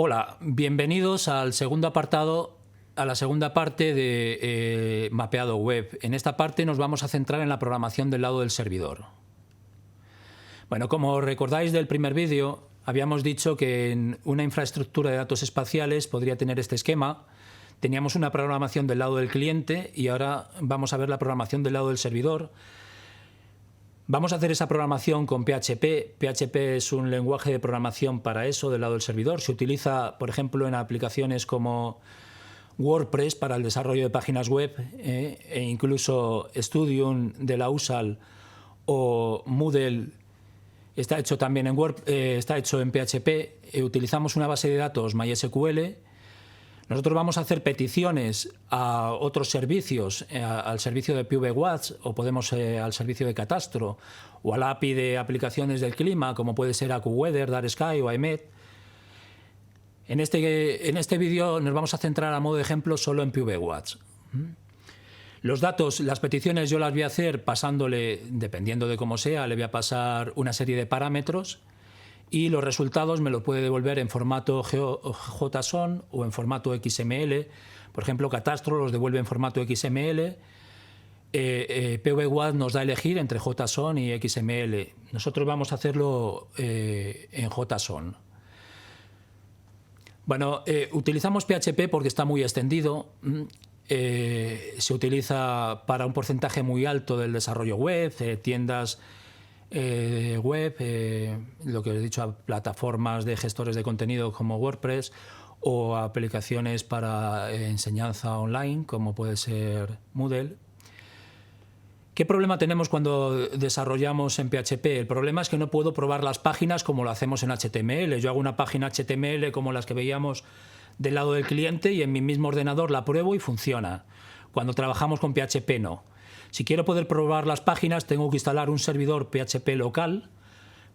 Hola, bienvenidos al segundo apartado, a la segunda parte de mapeado web. En esta parte nos vamos a centrar en la programación del lado del servidor. Bueno, como recordáis del primer vídeo, habíamos dicho que en una infraestructura de datos espaciales podría tener este esquema. Teníamos una programación del lado del cliente y ahora vamos a ver la programación del lado del servidor. Vamos a hacer esa programación con PHP. PHP es un lenguaje de programación para eso, del lado del servidor. Se utiliza, por ejemplo, en aplicaciones como WordPress para el desarrollo de páginas web e incluso Studium de la USAL o Moodle está hecho también está hecho en PHP. Utilizamos una base de datos MySQL. Nosotros vamos a hacer peticiones a otros servicios, al servicio de PVWatch o podemos al servicio de Catastro o al API de aplicaciones del clima, como puede ser AccuWeather, DarkSky o iMed. En este vídeo nos vamos a centrar a modo de ejemplo solo en PVWatch. Los datos, las peticiones yo las voy a hacer pasándole, dependiendo de cómo sea, le voy a pasar una serie de parámetros y los resultados me los puede devolver en formato JSON o en formato XML. Por ejemplo, Catastro los devuelve en formato XML. PVWatch nos da a elegir entre JSON y XML. Nosotros vamos a hacerlo en JSON. Bueno, utilizamos PHP porque está muy extendido. Se utiliza para un porcentaje muy alto del desarrollo web, tiendas web, lo que os he dicho, a plataformas de gestores de contenido como WordPress o a aplicaciones para enseñanza online como puede ser Moodle. ¿Qué problema tenemos cuando desarrollamos en PHP? El problema es que no puedo probar las páginas como lo hacemos en HTML. Yo hago una página HTML como las que veíamos del lado del cliente y en mi mismo ordenador la pruebo y funciona. Cuando trabajamos con PHP no. Si quiero poder probar las páginas tengo que instalar un servidor PHP local.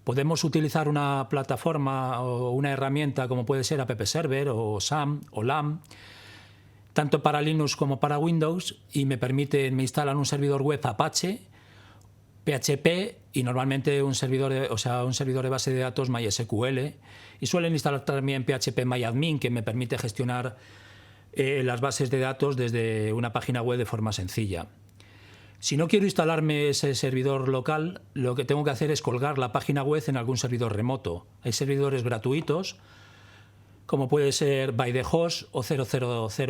Podemos utilizar una plataforma o una herramienta como puede ser App Server o SAM o LAM, tanto para Linux como para Windows, y me instalan un servidor web Apache, PHP y normalmente un servidor de base de datos MySQL, y suelen instalar también PHPMyAdmin, que me permite gestionar las bases de datos desde una página web de forma sencilla. Si no quiero instalarme ese servidor local, lo que tengo que hacer es colgar la página web en algún servidor remoto. Hay servidores gratuitos, como puede ser ByTheHost o 000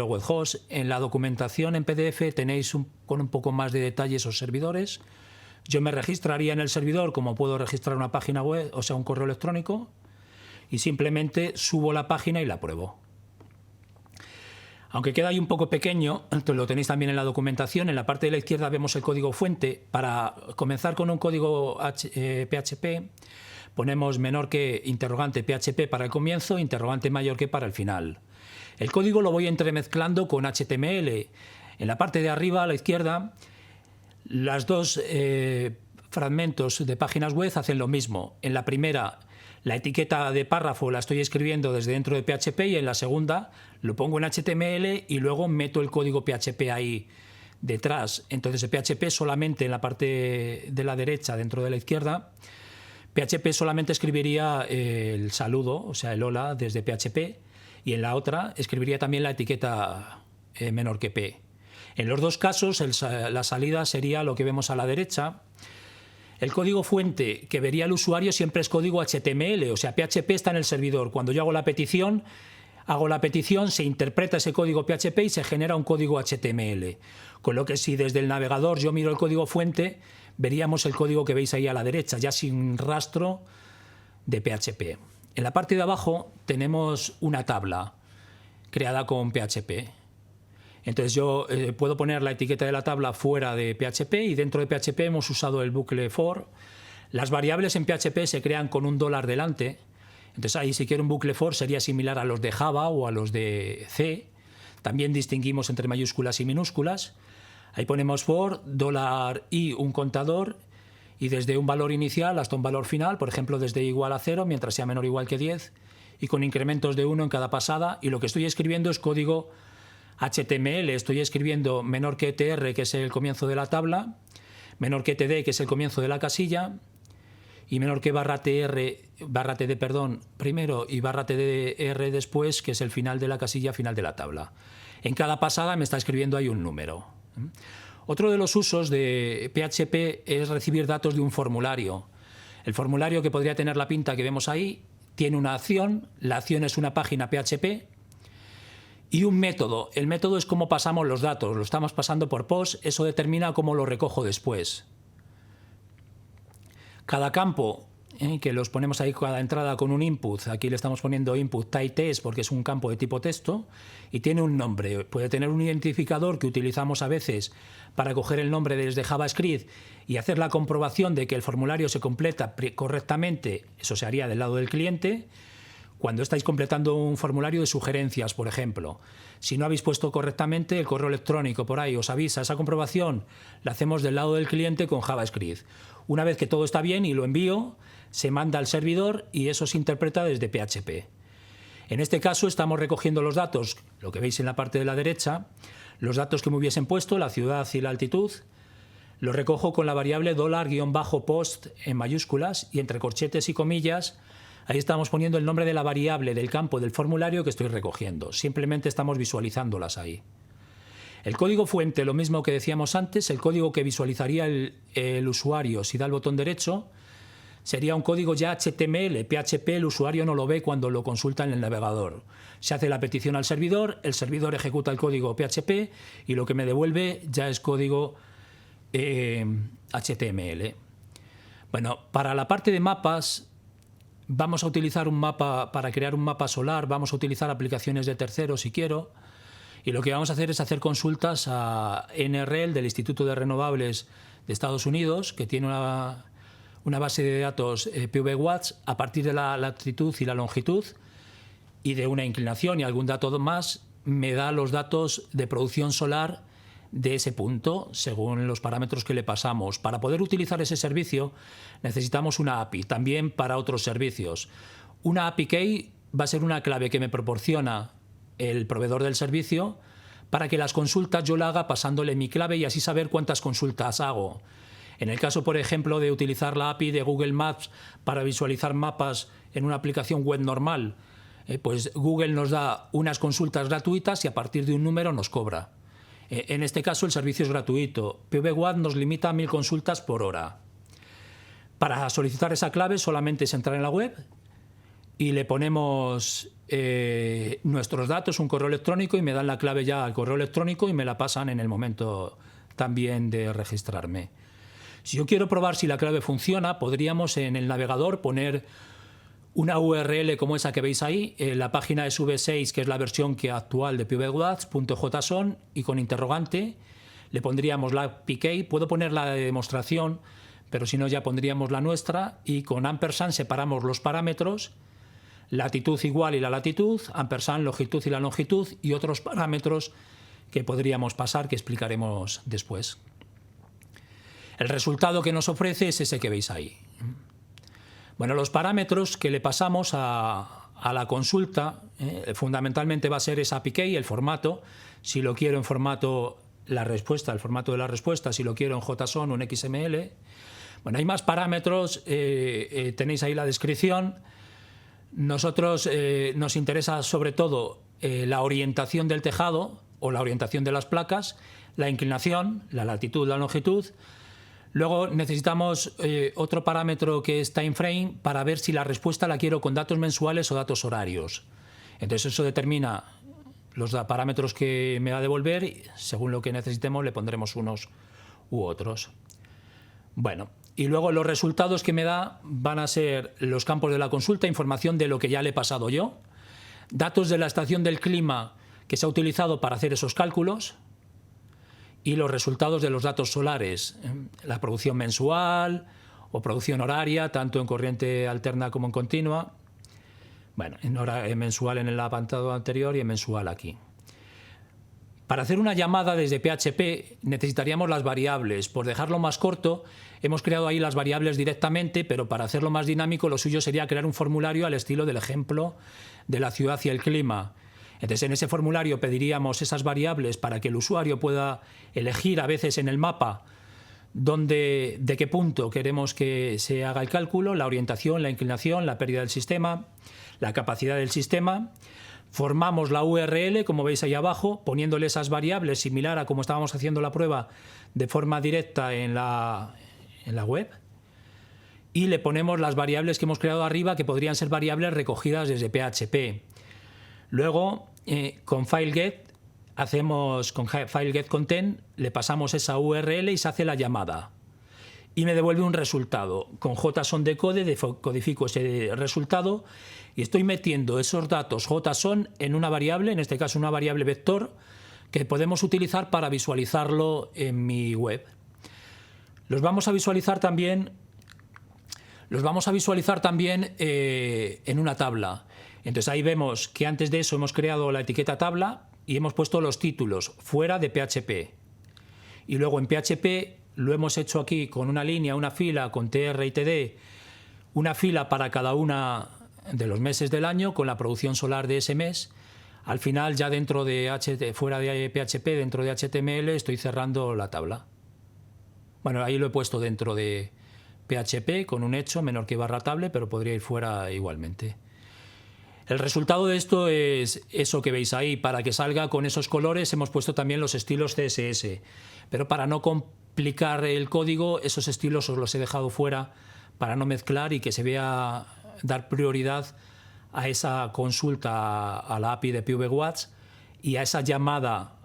WebHost. En la documentación en PDF tenéis con un poco más de detalle esos servidores. Yo me registraría en el servidor como puedo registrar una página web, o sea, un correo electrónico, y simplemente subo la página y la pruebo. Aunque queda ahí un poco pequeño, lo tenéis también en la documentación. En la parte de la izquierda vemos el código fuente. Para comenzar con un código PHP, ponemos menor que interrogante PHP para el comienzo, interrogante mayor que para el final. El código lo voy entremezclando con HTML. En la parte de arriba, a la izquierda, las dos fragmentos de páginas web hacen lo mismo. En la primera, la etiqueta de párrafo la estoy escribiendo desde dentro de PHP y en la segunda lo pongo en HTML y luego meto el código PHP ahí detrás. Entonces el PHP solamente en la parte de la derecha, dentro de la izquierda, PHP solamente escribiría el saludo, o sea, el hola desde PHP, y en la otra escribiría también la etiqueta menor que P. En los dos casos la salida sería lo que vemos a la derecha. El código fuente que vería el usuario siempre es código HTML, o sea, PHP está en el servidor. Cuando yo hago la petición, se interpreta ese código PHP y se genera un código HTML. Con lo que si desde el navegador yo miro el código fuente, veríamos el código que veis ahí a la derecha, ya sin rastro de PHP. En la parte de abajo tenemos una tabla creada con PHP. Entonces yo puedo poner la etiqueta de la tabla fuera de PHP y dentro de PHP hemos usado el bucle for. Las variables en PHP se crean con un $, delante. Entonces ahí si quiero un bucle for sería similar a los de Java o a los de C. También distinguimos entre mayúsculas y minúsculas. Ahí ponemos for, $i un contador y desde un valor inicial hasta un valor final, por ejemplo desde igual a 0 mientras sea menor o igual que 10 y con incrementos de 1 en cada pasada, y lo que estoy escribiendo es código HTML. Estoy escribiendo menor que tr, que es el comienzo de la tabla, menor que td, que es el comienzo de la casilla, y menor que /td, perdón, primero y /tdr después, que es el final de la casilla final de la tabla. En cada pasada me está escribiendo ahí un número. Otro de los usos de PHP es recibir datos de un formulario. El formulario, que podría tener la pinta que vemos ahí, tiene una acción. La acción es una página PHP y un método. El método es cómo pasamos los datos. Lo estamos pasando por POST, eso determina cómo lo recojo después. Cada campo, que los ponemos ahí cada entrada con un input, aquí le estamos poniendo input type text porque es un campo de tipo texto y tiene un nombre. Puede tener un identificador que utilizamos a veces para coger el nombre desde JavaScript y hacer la comprobación de que el formulario se completa correctamente. Eso se haría del lado del cliente. Cuando estáis completando un formulario de sugerencias, por ejemplo, si no habéis puesto correctamente el correo electrónico por ahí, os avisa. Esa comprobación la hacemos del lado del cliente con JavaScript. Una vez que todo está bien y lo envío, se manda al servidor y eso se interpreta desde PHP. En este caso estamos recogiendo los datos, lo que veis en la parte de la derecha, los datos que me hubiesen puesto, la ciudad y la altitud, los recojo con la variable $_post en mayúsculas y entre corchetes y comillas. Ahí estamos poniendo el nombre de la variable del campo del formulario que estoy recogiendo. Simplemente estamos visualizándolas ahí. El código fuente, lo mismo que decíamos antes, el código que visualizaría el usuario si da el botón derecho, sería un código ya HTML. PHP el usuario no lo ve cuando lo consulta en el navegador. Se hace la petición al servidor, el servidor ejecuta el código PHP y lo que me devuelve ya es código HTML. Bueno, para la parte de mapas, vamos a utilizar un mapa. Para crear un mapa solar vamos a utilizar aplicaciones de terceros si quiero. Y lo que vamos a hacer es hacer consultas a NREL del Instituto de Renovables de Estados Unidos, que tiene una base de datos PV-Watts a partir de la latitud y la longitud y de una inclinación y algún dato más, me da los datos de producción solar de ese punto según los parámetros que le pasamos. Para poder utilizar ese servicio necesitamos una API, también para otros servicios. Una API key va a ser una clave que me proporciona el proveedor del servicio para que las consultas yo la haga pasándole mi clave y así saber cuántas consultas hago. En el caso, por ejemplo, de utilizar la API de Google Maps para visualizar mapas en una aplicación web normal, pues Google nos da unas consultas gratuitas y a partir de un número nos cobra. En este caso el servicio es gratuito. PV-Watt nos limita a 1000 consultas por hora. Para solicitar esa clave solamente es entrar en la web y le ponemos nuestros datos, un correo electrónico, y me dan la clave ya al correo electrónico y me la pasan en el momento también de registrarme. Si yo quiero probar si la clave funciona, podríamos en el navegador poner una URL como esa que veis ahí. La página es V6, que es la versión actual de pvwatts.json, y con interrogante le pondríamos la API key. Puedo poner la de demostración, pero si no ya pondríamos la nuestra, y con ampersand separamos los parámetros, latitud igual y la latitud, ampersand longitud y la longitud, y otros parámetros que podríamos pasar, que explicaremos después. El resultado que nos ofrece es ese que veis ahí. Bueno, los parámetros que le pasamos a la consulta fundamentalmente va a ser esa API key, el formato. Si lo quiero en formato la respuesta, el formato de la respuesta, si lo quiero en JSON o en XML. Bueno, hay más parámetros, tenéis ahí la descripción. Nosotros nos interesa sobre todo la orientación del tejado o la orientación de las placas, la inclinación, la latitud, la longitud. Luego necesitamos otro parámetro que es time frame para ver si la respuesta la quiero con datos mensuales o datos horarios. Entonces eso determina los parámetros que me va a devolver y según lo que necesitemos le pondremos unos u otros. Bueno, y luego los resultados que me da van a ser los campos de la consulta, información de lo que ya le he pasado yo, datos de la estación del clima que se ha utilizado para hacer esos cálculos, y los resultados de los datos solares, la producción mensual o producción horaria, tanto en corriente alterna como en continua. Bueno, en mensual en el apartado anterior y en mensual aquí. Para hacer una llamada desde PHP necesitaríamos las variables. Por dejarlo más corto, hemos creado ahí las variables directamente, pero para hacerlo más dinámico lo suyo sería crear un formulario al estilo del ejemplo de la ciudad y el clima. Entonces, en ese formulario pediríamos esas variables para que el usuario pueda elegir a veces en el mapa de qué punto queremos que se haga el cálculo, la orientación, la inclinación, la pérdida del sistema, la capacidad del sistema. Formamos la URL, como veis ahí abajo, poniéndole esas variables similar a como estábamos haciendo la prueba de forma directa en la web. Y le ponemos las variables que hemos creado arriba, que podrían ser variables recogidas desde PHP. Luego, con FileGet, con FileGetContent, le pasamos esa URL y se hace la llamada. Y me devuelve un resultado. Con JSON-decode codifico ese resultado y estoy metiendo esos datos JSON en una variable, en este caso una variable vector, que podemos utilizar para visualizarlo en mi web. Los vamos a visualizar también en una tabla. Entonces ahí vemos que antes de eso hemos creado la etiqueta tabla y hemos puesto los títulos fuera de PHP. Y luego en PHP lo hemos hecho aquí con una línea, una fila, con tr y td, una fila para cada una de los meses del año con la producción solar de ese mes. Al final, ya fuera de PHP, dentro de HTML, estoy cerrando la tabla. Bueno, ahí lo he puesto dentro de PHP con un hecho menor que barra table, pero podría ir fuera igualmente. El resultado de esto es eso que veis ahí. Para que salga con esos colores hemos puesto también los estilos CSS. Pero para no complicar el código, esos estilos os los he dejado fuera para no mezclar y que se vea dar prioridad a esa consulta a la API de PVWatch y a esa llamada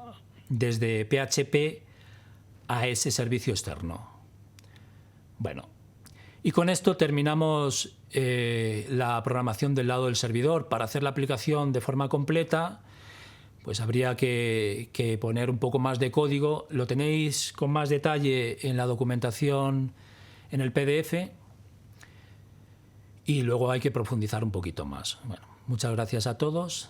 desde PHP a ese servicio externo. Bueno, y con esto terminamos la programación del lado del servidor. Para hacer la aplicación de forma completa, pues habría que poner un poco más de código. Lo tenéis con más detalle en la documentación en el PDF y luego hay que profundizar un poquito más. Bueno, muchas gracias a todos.